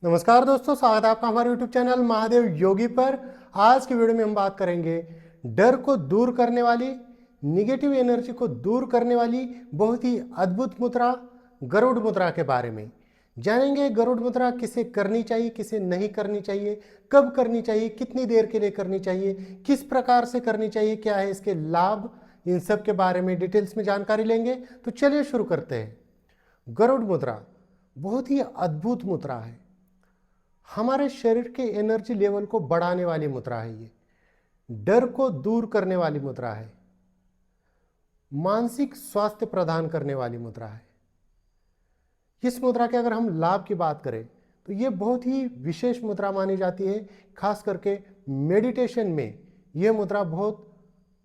नमस्कार दोस्तों, स्वागत है आपका हमारे YouTube चैनल महादेव योगी पर। आज की वीडियो में हम बात करेंगे डर को दूर करने वाली, निगेटिव एनर्जी को दूर करने वाली बहुत ही अद्भुत मुद्रा गरुड़ मुद्रा के बारे में। जानेंगे गरुड़ मुद्रा किसे करनी चाहिए, किसे नहीं करनी चाहिए, कब करनी चाहिए, कितनी देर के लिए करनी चाहिए, किस प्रकार से करनी चाहिए, क्या है इसके लाभ, इन सब के बारे में डिटेल्स में जानकारी लेंगे। तो चलिए शुरू करते हैं। गरुड़ मुद्रा बहुत ही अद्भुत मुद्रा है। हमारे शरीर के एनर्जी लेवल को बढ़ाने वाली मुद्रा है। ये डर को दूर करने वाली मुद्रा है, मानसिक स्वास्थ्य प्रदान करने वाली मुद्रा है। इस मुद्रा के अगर हम लाभ की बात करें तो ये बहुत ही विशेष मुद्रा मानी जाती है। खास करके मेडिटेशन में यह मुद्रा बहुत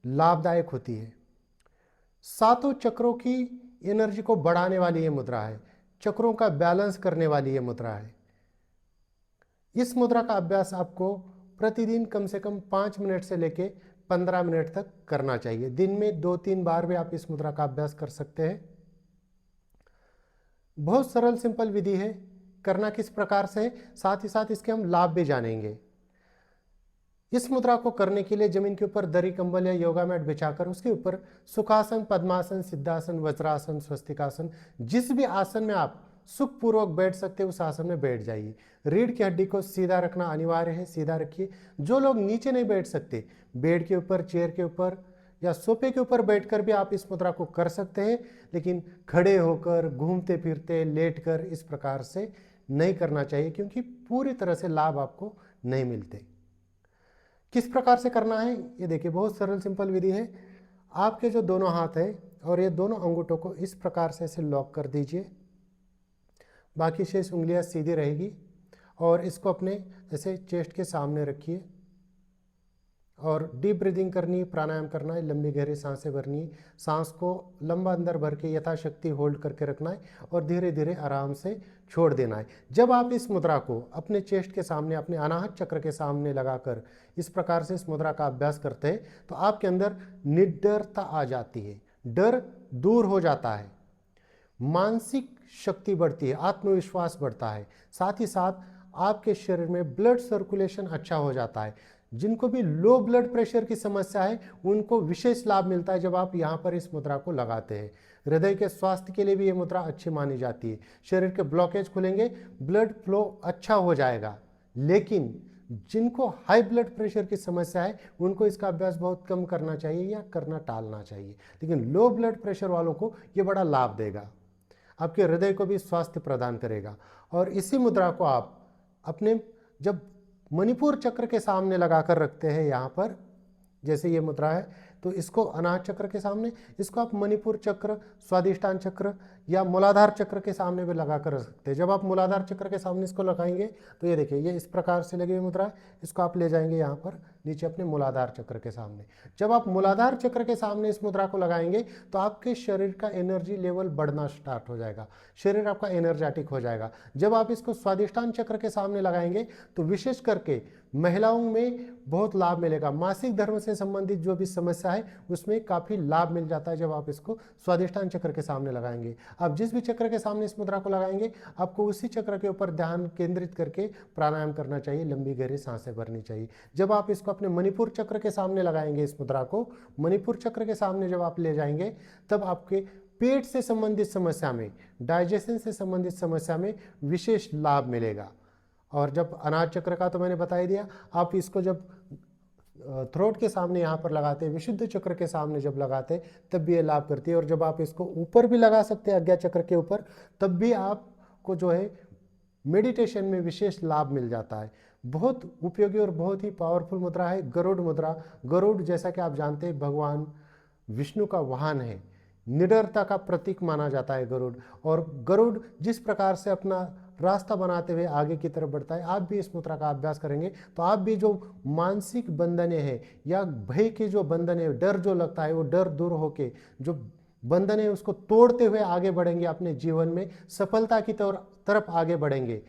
लाभदायक होती है। सातों चक्रों की एनर्जी को बढ़ाने वाली ये मुद्रा है, चक्रों का बैलेंस करने वाली ये मुद्रा है। इस मुद्रा का अभ्यास आपको प्रतिदिन कम से कम 5 मिनट से लेके 15 मिनट तक करना चाहिए। दिन में 2-3 बार भी आप इस मुद्रा का अभ्यास कर सकते हैं। बहुत सरल सिंपल विधि है। करना किस प्रकार से, साथ ही साथ इसके हम लाभ भी जानेंगे। इस मुद्रा को करने के लिए जमीन के ऊपर दरी कंबल या योगा मैट बिछाकर उसके ऊपर सुखासन, पद्मासन, सिद्धासन, वज्रासन, स्वस्तिकासन, जिस भी आसन में आप सुखपूर्वक बैठ सकते हैं उस आसन में बैठ जाइए। रीढ़ की हड्डी को सीधा रखना अनिवार्य है, सीधा रखिए। जो लोग नीचे नहीं बैठ सकते, बेड के ऊपर, चेयर के ऊपर या सोफे के ऊपर बैठकर भी आप इस मुद्रा को कर सकते हैं, लेकिन खड़े होकर, घूमते फिरते, लेटकर इस प्रकार से नहीं करना चाहिए, क्योंकि पूरी तरह से लाभ आपको नहीं मिलते। किस प्रकार से करना है ये देखिए, बहुत सरल सिंपल विधि है। आपके जो दोनों हाथ है और ये दोनों अंगूठों को इस प्रकार से ऐसे लॉक कर दीजिए। बाकी शेष उंगलियां सीधी रहेगी और इसको अपने ऐसे चेस्ट के सामने रखिए और डीप ब्रीदिंग करनी है, प्राणायाम करना है, लंबी गहरी सांसें भरनी है। सांस को लंबा अंदर भर के यथाशक्ति होल्ड करके रखना है और धीरे धीरे आराम से छोड़ देना है। जब आप इस मुद्रा को अपने चेस्ट के सामने, अपने अनाहत चक्र के सामने लगाकर इस प्रकार से इस मुद्रा का अभ्यास करते हैं तो आपके अंदर निडरता आ जाती है, डर दूर हो जाता है, मानसिक शक्ति बढ़ती है, आत्मविश्वास बढ़ता है। साथ ही साथ आपके शरीर में ब्लड सर्कुलेशन अच्छा हो जाता है। जिनको भी लो ब्लड प्रेशर की समस्या है उनको विशेष लाभ मिलता है जब आप यहाँ पर इस मुद्रा को लगाते हैं। हृदय के स्वास्थ्य के लिए भी ये मुद्रा अच्छी मानी जाती है। शरीर के ब्लॉकेज खुलेंगे, ब्लड फ्लो अच्छा हो जाएगा। लेकिन जिनको हाई ब्लड प्रेशर की समस्या है उनको इसका अभ्यास बहुत कम करना चाहिए या करना टालना चाहिए। लेकिन लो ब्लड प्रेशर वालों को ये बड़ा लाभ देगा, आपके हृदय को भी स्वास्थ्य प्रदान करेगा। और इसी मुद्रा को आप अपने जब मणिपुर चक्र के सामने लगाकर रखते हैं, यहाँ पर जैसे ये मुद्रा है तो इसको अनाहत चक्र के सामने, इसको आप मणिपुर चक्र, स्वादिष्टान चक्र या मूलाधार चक्र के सामने भी लगा कर रख सकते हैं। जब आप मूलाधार चक्र के सामने इसको लगाएंगे तो ये देखिए, ये इस प्रकार से लगी हुई मुद्रा है। इसको आप ले जाएंगे यहाँ पर नीचे अपने मूलाधार चक्र के सामने। जब आप मूलाधार चक्र के सामने इस मुद्रा को लगाएंगे तो आपके शरीर का एनर्जी लेवल बढ़ना स्टार्ट हो जाएगा, शरीर आपका एनर्जेटिक हो जाएगा। जब आप इसको स्वादिष्टान चक्र के सामने लगाएंगे तो विशेष करके महिलाओं में बहुत लाभ मिलेगा। मासिक धर्म से संबंधित जो भी समस्या है उसमें काफ़ी लाभ मिल जाता है जब आप इसको स्वादिष्टान चक्र के सामने लगाएंगे। आप जिस भी चक्र के सामने इस मुद्रा को लगाएंगे आपको उसी चक्र के ऊपर ध्यान केंद्रित करके प्राणायाम करना चाहिए, लंबी गहरी सांसें भरनी चाहिए। जब आप इसको अपने मणिपुर चक्र के सामने लगाएंगे, इस मुद्रा को मणिपुर चक्र के सामने जब आप ले जाएंगे तब आपके पेट से संबंधित समस्या में, डाइजेशन से संबंधित समस्या में विशेष लाभ मिलेगा। और जब अनाहत चक्र का तो मैंने बता ही दिया, आप इसको जब थ्रोट के सामने यहाँ पर लगाते हैं, विशुद्ध चक्र के सामने जब लगाते हैं तब भी ये लाभ करती है। और जब आप इसको ऊपर भी लगा सकते हैं आज्ञा चक्र के ऊपर, तब भी आपको जो है मेडिटेशन में विशेष लाभ मिल जाता है। बहुत उपयोगी और बहुत ही पावरफुल मुद्रा है गरुड़ मुद्रा। गरुड़ जैसा कि आप जानते हैं भगवान विष्णु का वाहन है, निडरता का प्रतीक माना जाता है गरुड़। और गरुड़ जिस प्रकार से अपना रास्ता बनाते हुए आगे की तरफ बढ़ता है, आप भी इस मुद्रा का अभ्यास करेंगे तो आप भी जो मानसिक बंधने हैं या भय के जो बंधन है, डर जो लगता है वो डर दूर होके जो बंधन है उसको तोड़ते हुए आगे बढ़ेंगे, अपने जीवन में सफलता की तरफ आगे बढ़ेंगे।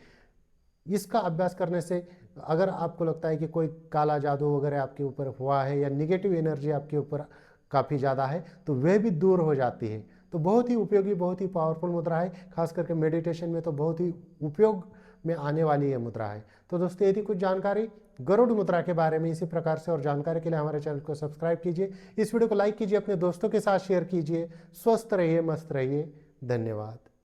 इसका अभ्यास करने से अगर आपको लगता है कि कोई काला जादू वगैरह आपके ऊपर हुआ है या निगेटिव एनर्जी आपके ऊपर काफ़ी ज़्यादा है तो वह भी दूर हो जाती है। तो बहुत ही उपयोगी, बहुत ही पावरफुल मुद्रा है। खास करके मेडिटेशन में तो बहुत ही उपयोग में आने वाली ये मुद्रा है। तो दोस्तों यदि कुछ जानकारी गरुड़ मुद्रा के बारे में इसी प्रकार से और जानकारी के लिए हमारे चैनल को सब्सक्राइब कीजिए, इस वीडियो को लाइक कीजिए, अपने दोस्तों के साथ शेयर कीजिए। स्वस्थ रहिए, मस्त रहिए। धन्यवाद।